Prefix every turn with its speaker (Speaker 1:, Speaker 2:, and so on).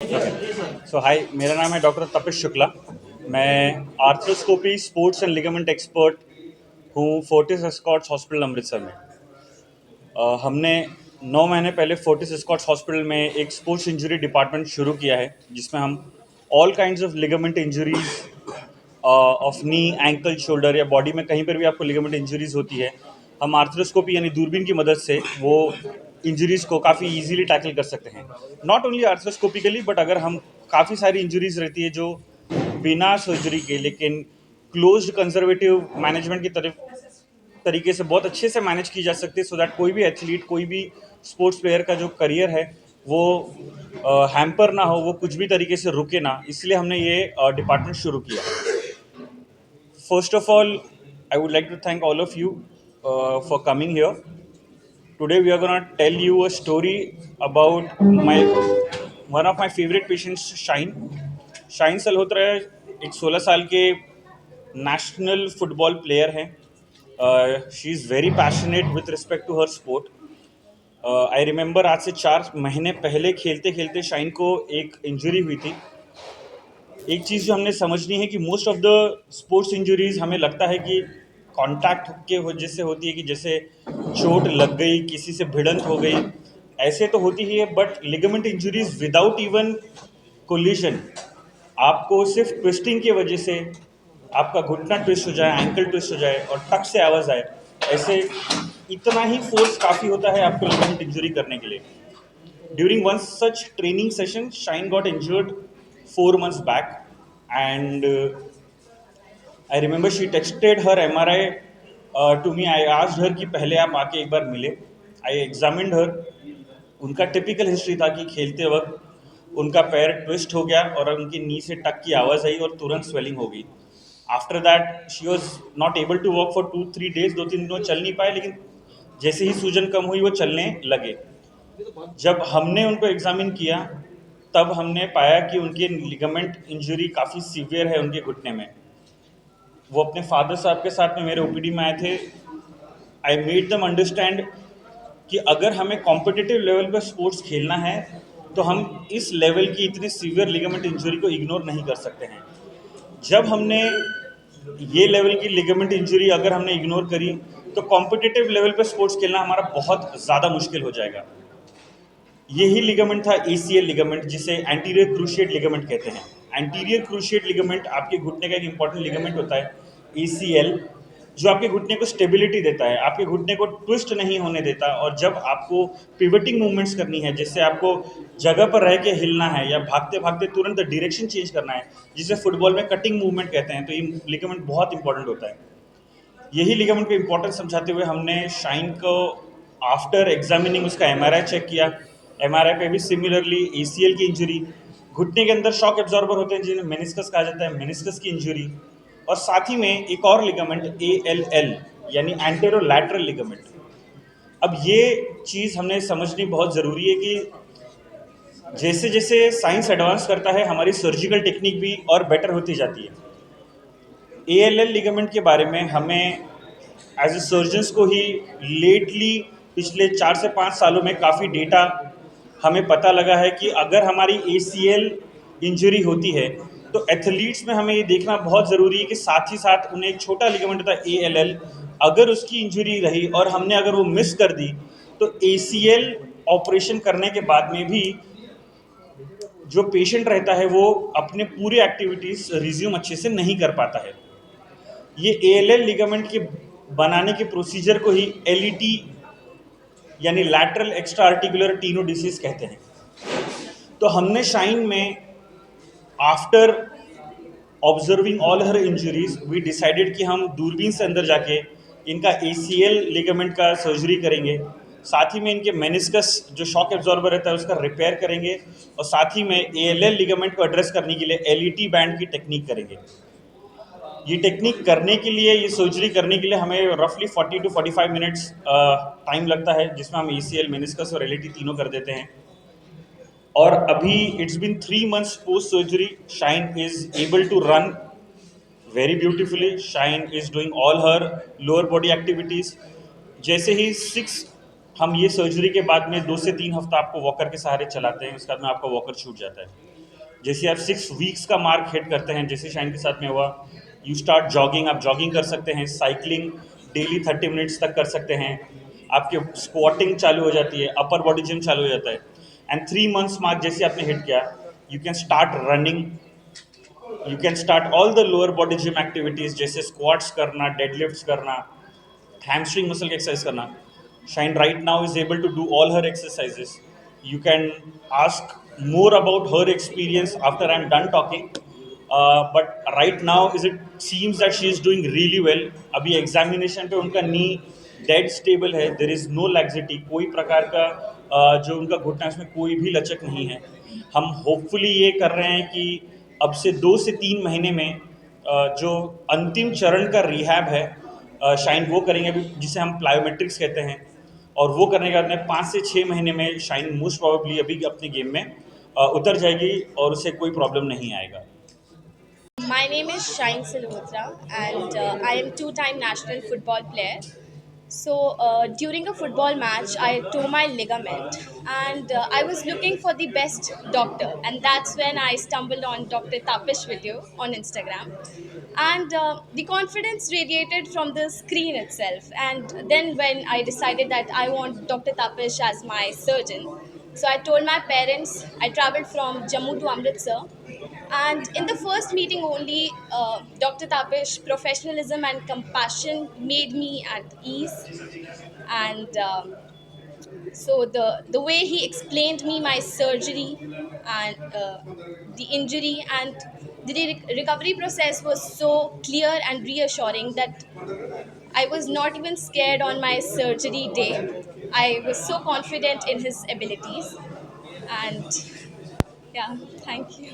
Speaker 1: सो हाय, मेरा नाम है डॉक्टर तपिश शुक्ला। मैं arthroscopy sports and ligament expert हूँ फोर्टिस एस्कॉर्ट्स हॉस्पिटल अमृतसर में। हमने 9 महीने पहले फोर्टिस एस्कॉर्ट्स हॉस्पिटल में एक स्पोर्ट्स इंजरी डिपार्टमेंट शुरू किया है, जिसमें हम all kinds of ligament injuries of knee, ankle, shoulder या बॉडी में कहीं पर भी आपको लिगामेंट इंजरीज होती है, हम आर्थ्रोस्कोपी यानी दूरबीन की मदद से वो इंजरीज को काफ़ी इजीली टैकल कर सकते हैं। नॉट ओनली आर्थ्रोस्कोपिकली, बट अगर हम काफ़ी सारी इंजरीज रहती है जो बिना सर्जरी के लेकिन क्लोज्ड कंजर्वेटिव मैनेजमेंट की तरफ तरीके से बहुत अच्छे से मैनेज की जा सकती है, सो दैट कोई भी एथलीट, कोई भी स्पोर्ट्स प्लेयर का जो करियर है वो हैम्पर ना हो, वो कुछ भी तरीके से रुके ना। इसलिए हमने ये डिपार्टमेंट शुरू किया। First of all, I would like to thank all of you for coming here. Today we are going to tell you a story about one of my favorite patients, Shine. Shine Salhotra एक 16 साल के national football player हैं। She is very passionate with respect to her sport. I remember आज से 4 महीने पहले खेलते खेलते शाइन को एक इंजरी हुई थी। एक चीज़ जो हमने समझनी है कि most of the sports injuries हमें लगता है कि कांटेक्ट के वजह से होती है, कि जैसे चोट लग गई, किसी से भिड़ंत हो गई, ऐसे तो होती ही है। But ligament injuries without even collision, आपको सिर्फ ट्विस्टिंग की वजह से आपका घुटना ट्विस्ट हो जाए, एंकल ट्विस्ट हो जाए और टक से आवाज़ आए, ऐसे इतना ही फोर्स काफ़ी होता है आपको लिगामेंट इंजरी करने के लिए। During one such training session, Shine got injured 4 months back, and I remember she texted her MRI to me. I asked her कि पहले आप आके एक बार मिले। I examined her. उनका टिपिकल हिस्ट्री था कि खेलते वक्त उनका पैर ट्विस्ट हो गया और उनकी नी से टक की आवाज़ आई और तुरंत स्वेलिंग हो गई। After that she was not able to walk for 2-3 days, 2-3 दिनों चल नहीं पाए, लेकिन जैसे ही सूजन कम हुई वो चलने लगे। जब हमने उनको एग्जामिन किया तब हमने पाया कि उनकी लिगामेंट इंजरी काफ़ी सीवियर है उनके घुटने में। वो अपने फादर साहब के साथ में मेरे ओपीडी में आए थे। आई मेड देम अंडरस्टैंड कि अगर हमें कॉम्पिटिटिव लेवल पर स्पोर्ट्स खेलना है तो हम इस लेवल की इतनी सीवियर लिगामेंट इंजरी को इग्नोर नहीं कर सकते हैं। जब हमने ये लेवल की लिगामेंट इंजरी अगर हमने इग्नोर करी तो कॉम्पिटिटिव लेवल पर स्पोर्ट्स खेलना हमारा बहुत ज़्यादा मुश्किल हो जाएगा। यही लिगामेंट था एसीएल लिगामेंट, जिसे एंटीरियर क्रूशिएट लिगामेंट कहते हैं। एंटीरियर क्रूशिएट लिगामेंट आपके घुटने का एक इंपॉर्टेंट लिगामेंट होता है, एसीएल, जो आपके घुटने को स्टेबिलिटी देता है, आपके घुटने को ट्विस्ट नहीं होने देता। और जब आपको पिवटिंग मूवमेंट्स करनी है, जिससे आपको जगह पर रह के हिलना है या भागते भागते तुरंत डायरेक्शन चेंज करना है, जिसे फुटबॉल में कटिंग मूवमेंट कहते हैं, तो ये लिगामेंट बहुत इंपॉर्टेंट होता है। यही लिगामेंट का इंपॉर्टेंस समझाते हुए हमने शाइन को आफ्टर एग्जामिनिंग उसका एमआरआई चेक किया। एमआरआई पे भी सिमिलरली एसीएल की इंजरी, घुटने के अंदर शॉक एब्जॉर्बर होते हैं जिन्हें मेनिस्कस कहा जाता है, मेनिस्कस की इंजरी, और साथ ही में एक और लिगामेंट एएलएल यानी एंटेरो लैटरल लिगामेंट। अब ये चीज़ हमने समझनी बहुत ज़रूरी है कि जैसे जैसे साइंस एडवांस करता है हमारी सर्जिकल टेक्निक भी और बेटर होती जाती है। एएलएल लिगामेंट के बारे में हमें एज ए सर्जन्स को ही लेटली पिछले 4 से 5 सालों में काफ़ी डेटा हमें पता लगा है कि अगर हमारी एसीएल इंजरी होती है तो एथलीट्स में हमें ये देखना बहुत ज़रूरी है कि साथ ही साथ उन्हें एक छोटा लिगामेंट होता है एएलएल, अगर उसकी इंजरी रही और हमने अगर वो मिस कर दी तो एसीएल ऑपरेशन करने के बाद में भी जो पेशेंट रहता है वो अपने पूरी एक्टिविटीज़ रिज्यूम अच्छे से नहीं कर पाता है। ये एएलएल लिगामेंट के बनाने के प्रोसीजर को ही एलईटी यानी लैटरल एक्स्ट्रा आर्टिकुलर टीनोडिसीज कहते हैं। तो हमने शाइन में after observing all her injuries we decided कि हम दूरबीन से अंदर जाके इनका एसीएल लिगामेंट का सर्जरी करेंगे, साथ ही में इनके मेनिस्कस जो शॉक एब्जॉर्बर रहता है उसका रिपेयर करेंगे, और साथ ही में एएलएल लिगामेंट को एड्रेस करने के लिए एलईटी बैंड की टेक्निक करेंगे। ये टेक्निक करने के लिए, ये सर्जरी करने के लिए हमें रफली 40 to 45 मिनट्स टाइम लगता है, जिसमें हम एसीएल, मेनिस्कस और एलईटी तीनों कर देते हैं। और अभी it's been 3 months post surgery, Shine is able to run very beautifully, Shine is doing all her lower body activities. जैसे ही हम ये सर्जरी के बाद में 2 से 3 हफ्ता आपको वॉकर के सहारे चलाते हैं, उसके बाद में आपका वॉकर छूट जाता है। जैसे आप 6 वीक्स का मार्क हिट करते हैं, जैसे शाइन के साथ में हुआ, यू स्टार्ट जॉगिंग, आप जॉगिंग कर सकते हैं, साइकिलिंग डेली 30 मिनट्स तक कर सकते हैं, आपकी स्क्वाटिंग चालू हो जाती है, अपर बॉडी जिम चालू हो जाता है। एंड 3 मंथ्स मार्क जैसे आपने हिट किया, you can start running, you can start all the lower body gym activities, जैसे स्क्वाट्स करना, डेडलिफ्ट्स करना, hamstring muscle exercise करना। Shine right now is able to do all her exercises. You can ask more about her experience after I'm done talking. But right now is it seems that she is doing really well. अभी examination पे उनका नी dead stable है, there is no laxity, कोई प्रकार का जो उनका घुटना है उसमें कोई भी लचक नहीं है। हम होपफुली ये कर रहे हैं कि अब से 2 से 3 महीने में जो अंतिम चरण का रिहैब है, शाइन वो करेंगे अभी, जिसे हम प्लायोमेट्रिक्स कहते हैं, और वो करने के बाद में 5 से 6 महीने में शाइन मोस्ट प्रोबेबली अभी अपने गेम में उतर जाएगी और उसे कोई प्रॉब्लम नहीं आएगा।
Speaker 2: My name is Shine Silhotra, and I am two-time national football player. So during a football match, I tore my ligament, and I was looking for the best doctor, and that's when I stumbled on Dr. Tapish video on Instagram, and the confidence radiated from the screen itself. And then when I decided that I want Dr. Tapish as my surgeon, so I told my parents. I traveled from Jammu to Amritsar, and in the first meeting only, Dr. Tapish professionalism and compassion made me at ease. And so the way he explained me my surgery and the injury and the recovery process was so clear and reassuring that I was not even scared on my surgery day. I was so confident in his abilities. And yeah, thank you.